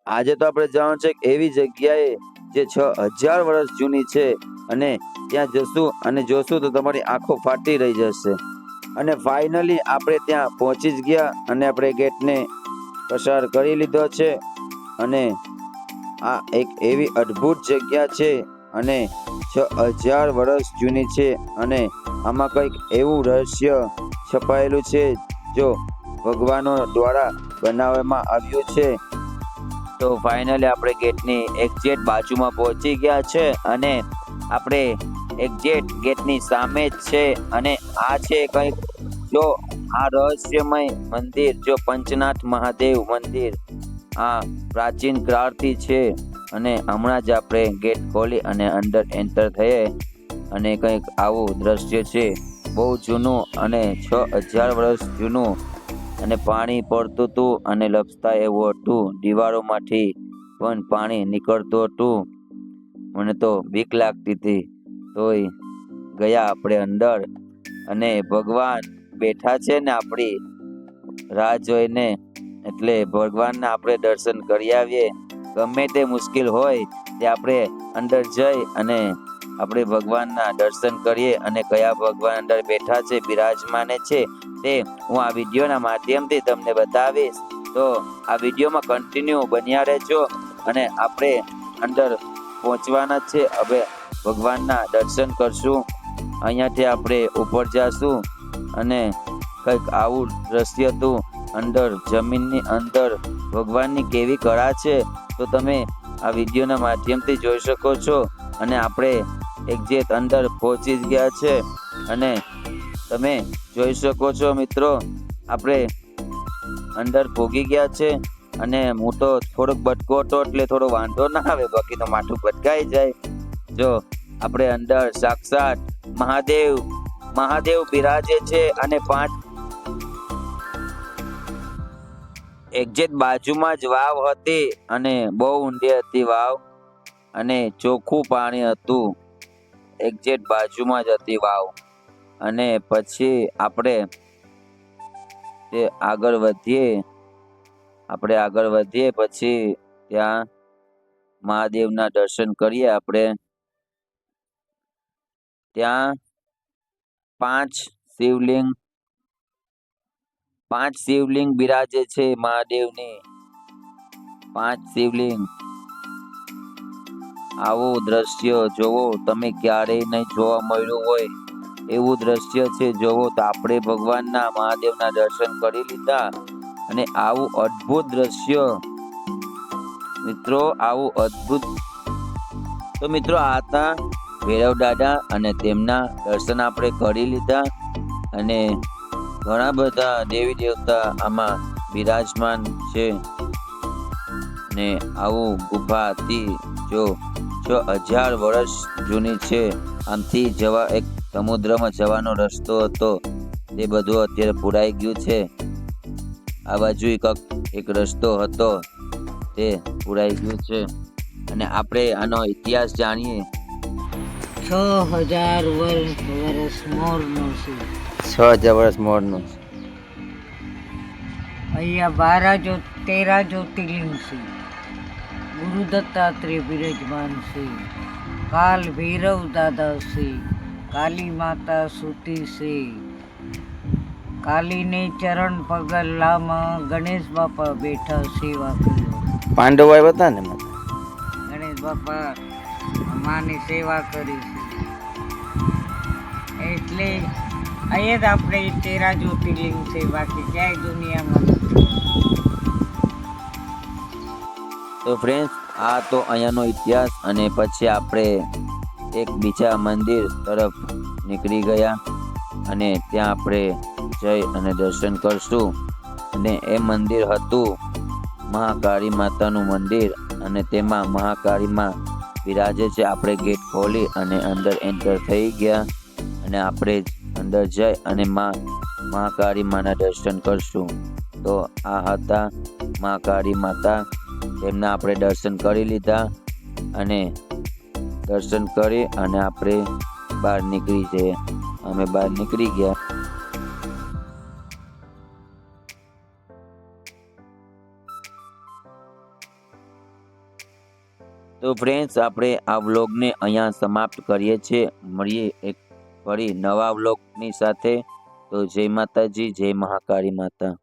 આજે તો આપણે જવાનું છે એવી જગ્યાએ જે 6000 વર્ષ જૂની છે, અને ત્યાં જશું અને જોશું તો તમારી આંખો ફાટી રહી જશે. અને ફાઇનલી આપણે ત્યાં પહોંચી જ ગયા અને આપણે ગેટને પસાર કરી લીધો છે. અને આ એક એવી અદ્ભુત જગ્યા છે અને 6000 વર્ષ જૂની છે, અને આમાં કંઈક એવું રહસ્ય છપાયેલું છે જો ભગવાનો દ્વારા બનાવવામાં આવ્યું છે. તો ફાઇનલી આપણે ગેટની એક્ઝેક્ટ બાજુમાં પહોંચી ગયા છે, અને આપણે એક્ઝેક્ટ ગેટની સામે જ છે. અને આ છે કંઈક જો આ રહસ્યમય મંદિર, જો પંચનાથ મહાદેવ મંદિર, આ પ્રાચીન કાળથી છે. અને હમણાં જ આપણે ગેટ ખોલી અને અંદર એન્ટર થઈએ અને કંઈક આવું દ્રશ્ય છે, બહુ જૂનું અને 6000 વર્ષ જૂનું. અને પાણી પડતું હતું અને લપસતા એવું હતું, દિવાલોમાંથી પણ પાણી નીકળતું હતું. મને તો બીક લાગતી હતી, તોય ગયા આપણે અંદર. અને ભગવાન બેઠા છે ને આપણી રાહ જોઈને, એટલે ભગવાનના આપણે દર્શન કરી આવીએ. ગમે તે મુશ્કેલ હોય તે આપણે અંદર જઈ અને આપણે ભગવાનના દર્શન કરીએ. અને કયા ભગવાન અંદર બેઠા છે, બિરાજમાને છે, તે હું આ વિડીયોના માધ્યમથી તમને બતાવીશ. તો આ વિડીયોમાં કન્ટિન્યુ બન્યા રહેજો. અને આપણે અંદર પહોંચવાના છે. હવે ભગવાનના દર્શન કરશું. અહીંયાથી આપણે ઉપર જશું અને કંઈક આવું દ્રશ્ય હતું. અંદર જમીનની અંદર ભગવાનની કેવી કળા છે, તો તમે આ વિડીયોના માધ્યમથી જોઈ શકો છો. અને આપણે એક્ઝેક્ટ અંદર પહોંચી જ ગયા છે. અને તમે જોઈ શકો છો મિત્રો, આપણે અંદર પહોંચી ગયા છે. અને હું તો થોડોક બટકો હતો એટલે થોડો વાંધો ના આવે, બાકી તો માથું ભટકાઈ જાય. જો આપણે અંદર સાક્ષાત મહાદેવ બિરાજે છે. અને 5 એક્ઝેક્ટ બાજુમાં જ વાવ હતી, અને બહુ ઊંડી હતી વાવ, અને ચોખ્ખું પાણી હતું. એક્ઝેક્ટ બાજુમાં જ હતી વાવ. અને પછી આપણે આગળ વધીએ પછી ત્યાં મહાદેવના દર્શન કરીએ આપણે. ત્યાં 5 શિવલિંગ બિરાજે છે મહાદેવની. 5 શિવલિંગ. આવું દ્રશ્ય જોવો તમે, ક્યારેય નહીં જોવા મળ્યું હોય એવું દ્રશ્ય છે. જોવો તો આપણે ભગવાનના મહાદેવના દર્શન કરી લીધા. અને આવું અદ્ભુત દ્રશ્ય મિત્રો, આવું અદ્ભુત. તો મિત્રો આ હતા ભૈરવ દાદા, અને તેમના દર્શન આપણે કરી લીધા. અને ઘણા બધા દેવી દેવતા આમાં બિરાજમાન છે. ને આવું ગુફા હતી જો 6000 વર્ષ જૂની છે. આમથી જવા એક સમુદ્રમાં જવાનો રસ્તો હતો, તે બધું અત્યારે પુરાઈ ગયું છે. આ બાજુ એક રસ્તો હતો, તે પુરાઈ ગયું છે. અને આપણે આનો ઇતિહાસ જાણીએ. 6000 વર્ષ મોરનો છે. 6000 વર્ષ મોરનો. અહીંયા 13 જ્યોતિર્લિંગ છે. ગુરુ દત્તાત્રેય બિરાજમાન છે. કાલ ભૈરવ દાદા છે. કાલી માતા સૂતી છે. કાલીને ચરણ પગલામાં ગણેશ બાપા બેઠા સેવા કર્યો. પાંડવો આવ્યા હતા ને, ગણેશ બાપા માની સેવા કરી છે. એટલે અહીંયા જ આપણે 13 જ્યોતિર્લિંગ છે, બાકી ક્યાંય દુનિયામાં નથી. તો ફ્રેન્ડ્સ, આ તો અહીંયાનો ઇતિહાસ. અને પછી આપણે એક બીજા મંદિર તરફ નીકળી ગયા, અને ત્યાં આપણે જઈ અને દર્શન કરશું. અને એ મંદિર હતું મહાકાળી માતાનું મંદિર, અને તેમાં મહાકાળીમાં બિરાજે છે. આપણે ગેટ ખોલી અને અંદર એન્ટર થઈ ગયા, અને આપણે અંદર જઈ અને મહાકાળી માના દર્શન કરશું. તો આ હતા મહાકાળી માતા, તેમના આપણે દર્શન કરી લીધા. અને દર્શન કરી અને આપણે બહાર નીકળી જઈએ. અમે બહાર નીકળી ગયા. તો ફ્રેન્ડ્સ આપણે આ વ્લોગને અહીંયા સમાપ્ત કરીએ છીએ. મળીએ એક ફરી નવા વ્લોગની સાથે. તો જય માતાજી, જય મહાકાળી માતા.